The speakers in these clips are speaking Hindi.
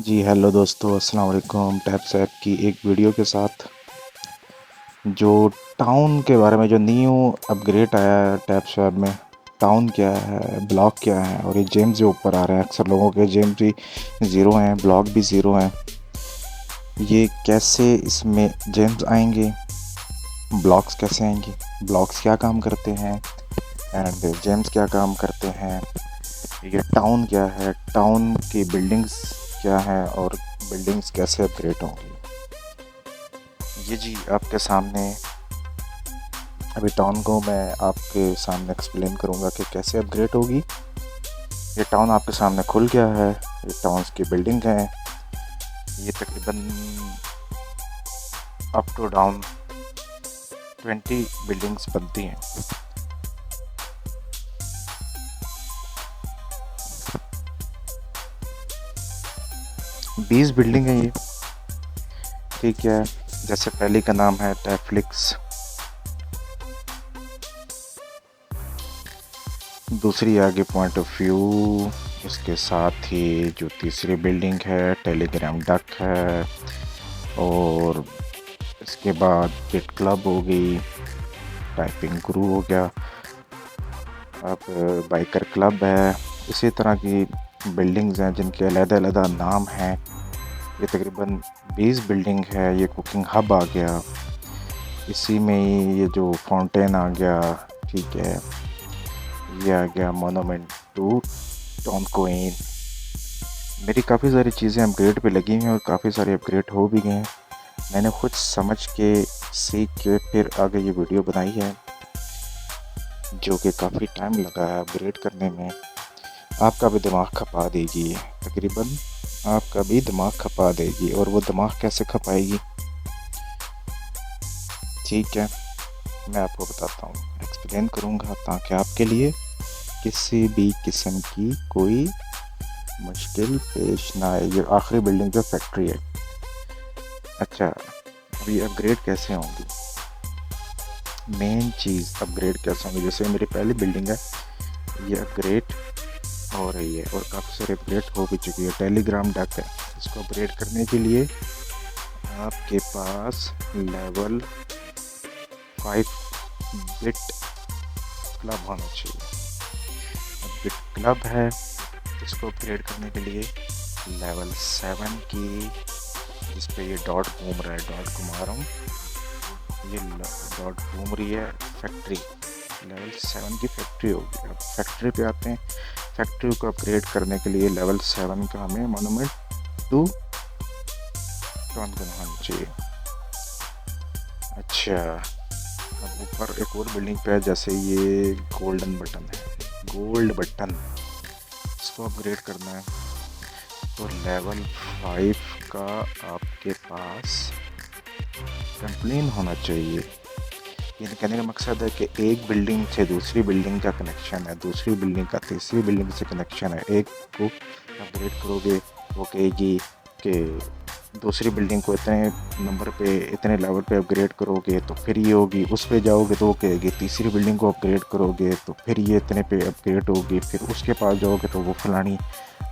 जी हेलो दोस्तों, अस्सलाम वालेकुम। टैप्स ऐप की एक वीडियो के साथ जो टाउन के बारे में जो न्यू अपग्रेड आया है टैप्स ऐप में। टाउन क्या है, ब्लॉक क्या है, और ये जेम्स जो ऊपर आ रहे हैं, अक्सर लोगों के जेम्स भी ज़ीरो हैं, ब्लॉक भी ज़ीरो हैं। ये कैसे इसमें जेम्स आएंगे, ब्लॉक्स कैसे आएंगे, ब्लॉक्स क्या काम करते हैं एंड जेम्स क्या काम करते हैं, ये टाउन क्या है, टाउन की बिल्डिंग्स क्या है और बिल्डिंग्स कैसे अपग्रेड होंगी, ये जी आपके सामने अभी टाउन को मैं आपके सामने एक्सप्लेन करूँगा कि कैसे अपग्रेड होगी। ये टाउन आपके सामने खुल गया है, ये टाउन्स की बिल्डिंग है, ये तकरीबन अप टू डाउन 20 बिल्डिंग्स बनती हैं। बीस बिल्डिंग है ये, ठीक है। जैसे पहली का नाम है टैफ्लिक्स, दूसरी आगे पॉइंट ऑफ व्यू, इसके साथ ही जो तीसरी बिल्डिंग है टेलीग्राम डक है, और इसके बाद पिट क्लब हो गई, टाइपिंग गुरु हो गया, अब बाइकर क्लब है। इसी तरह की बिल्डिंग्स हैं जिनके अलग-अलग नाम हैं। ये तकरीबन 20 बिल्डिंग है। ये कुकिंग हब आ गया, इसी में ही ये जो फाउंटेन आ गया, ठीक है। ये आ गया मोनूमेंट टू टॉम क्वीन। मेरी काफ़ी सारी चीज़ें अपग्रेड पे लगी हुई हैं और काफ़ी सारे अपग्रेड हो भी गए हैं। मैंने खुद समझ के सीख के फिर आगे ये वीडियो बनाई है, जो कि काफ़ी टाइम लगा है अपग्रेड करने में। आपका भी दिमाग खपा देगी, तकरीबन आपका भी दिमाग खपा देगी। और वो दिमाग कैसे खपाएगी, ठीक है, मैं आपको बताता हूँ, एक्सप्लेन करूँगा, ताकि आपके लिए किसी भी किस्म की कोई मुश्किल पेश ना आए। ये आखिरी बिल्डिंग जो फैक्ट्री है। अच्छा, अब ये अपग्रेड कैसे होंगी, मेन चीज़ अपग्रेड कैसे होंगी। जैसे मेरी पहली बिल्डिंग है, ये अपग्रेड हो रही है और काफ़ी सारे अपग्रेड हो भी चुकी है। टेलीग्राम डक है, इसको अपग्रेड करने के लिए आपके पास लेवल 5 बिट क्लब होना चाहिए। अब बिट क्लब है, इसको अपग्रेड करने के लिए लेवल 7 की, जिस पे ये डॉट घूम रहा है, डॉट घुमा रहा हूँ, ये डॉट घूम रही है, फैक्ट्री, लेवल 7 की फैक्ट्री होगी। अब फैक्ट्री पे आते हैं। फैक्ट्री को अपग्रेड करने के लिए लेवल 7 का हमें मोनूमेंट टू टॉन होना चाहिए। अच्छा, अब ऊपर एक और बिल्डिंग पे है, जैसे ये गोल्डन बटन है, गोल्ड बटन, इसको अपग्रेड करना है तो लेवल 5 का आपके पास कंप्लेन होना चाहिए। ये कहने का मकसद है कि एक बिल्डिंग से दूसरी बिल्डिंग का कनेक्शन है, दूसरी बिल्डिंग का तीसरी बिल्डिंग से कनेक्शन है। एक को अपग्रेड करोगे, वो कहेगी कि दूसरी बिल्डिंग को इतने नंबर पे, इतने लेवल पे अपग्रेड करोगे तो फिर ये होगी, उस पे जाओगे तो वो कहेगी तीसरी बिल्डिंग को अपग्रेड करोगे तो फिर ये इतने पे अपग्रेड होगी, फिर उसके पास जाओगे तो वो फलानी,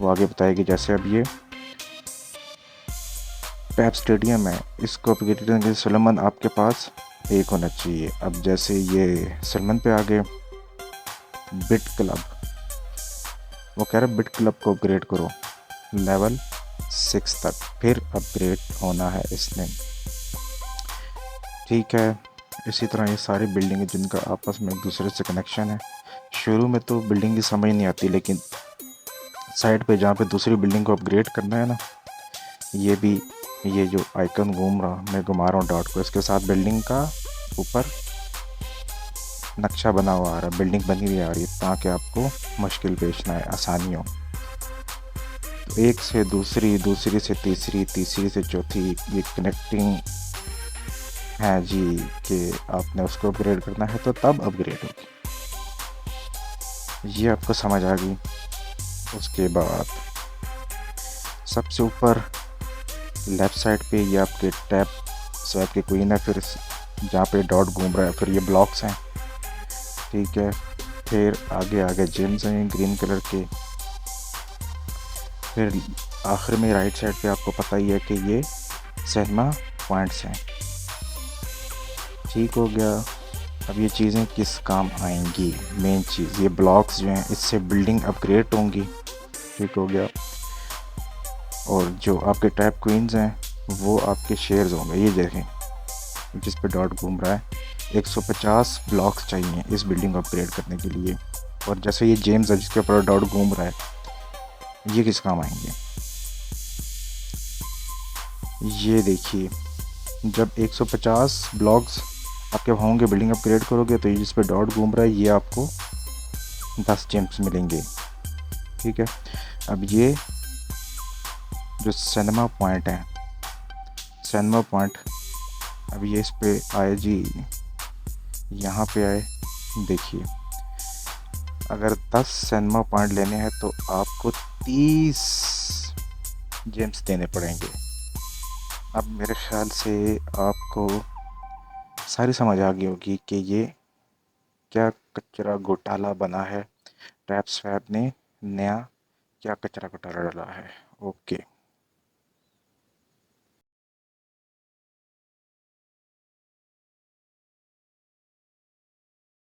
वो आगे बताएगी। जैसे अब ये पैप स्टेडियम है, इसको अपग्रेड करने के लिए सुलेमान आपके पास एक होना चाहिए। अब जैसे ये सलमान पे आ गए, बिट क्लब, वो कह रहा है बिट क्लब को अपग्रेड करो लेवल 6 तक, फिर अपग्रेड होना है इसने, ठीक है। इसी तरह ये सारी बिल्डिंग जिनका आपस में एक दूसरे से कनेक्शन है। शुरू में तो बिल्डिंग की समझ नहीं आती, लेकिन साइड पे जहाँ पे दूसरी बिल्डिंग को अपग्रेड करना है ना, ये भी, ये जो आइकन घूम रहा, मैं घुमा रहा हूँ डॉट को, इसके साथ बिल्डिंग का ऊपर नक्शा बना हुआ आ रहा है, बिल्डिंग बनी हुई आ रही है, ताकि आपको मुश्किल पेश ना आए, आसानी हो। तो एक से दूसरी, दूसरी से तीसरी, तीसरी से चौथी, ये कनेक्टिंग है जी, कि आपने उसको अपग्रेड करना है तो तब अपग्रेड होगी। ये आपको समझ आ गई। उसके बाद सबसे ऊपर लेफ़्ट साइड पे ये आपके टैप स्वैप की क्वीन है, फिर जहाँ पे डॉट घूम रहा है, फिर ये ब्लॉक्स हैं, ठीक है। फिर आगे आगे जिम्स हैं ग्रीन कलर के, फिर आखिर में राइट साइड पे आपको पता ही है कि ये सिनेमा पॉइंट्स हैं। ठीक हो गया। अब ये चीज़ें किस काम आएंगी, मेन चीज़ ये ब्लॉक्स जो हैं इससे बिल्डिंग अपग्रेड होंगी। ठीक हो गया। और जो आपके टैप क्वींस हैं वो आपके शेयर्स होंगे। ये देखें जिस पे डॉट घूम रहा है, 150 ब्लॉक्स चाहिए इस बिल्डिंग को अपग्रेड करने के लिए। और जैसे ये जेम्स है जिसके ऊपर डॉट घूम रहा है, ये किस काम आएंगे। ये देखिए जब 150 ब्लॉक्स आपके होंगे, बिल्डिंग अपग्रेड करोगे, तो ये जिस पे डॉट घूम रहा है ये आपको 10 जेम्स मिलेंगे। ठीक है। अब ये जो सिनेमा पॉइंट है, सिनेमा पॉइंट, अब ये इस पे आए जी, यहाँ पे आए। देखिए अगर 10 सिनेमा पॉइंट लेने हैं तो आपको 30 जेम्स देने पड़ेंगे। अब मेरे ख्याल से आपको सारी समझ आ गई होगी कि ये क्या कचरा घोटाला बना है, टैप स्वैप ने नया क्या कचरा घोटाला डाला है। ओके।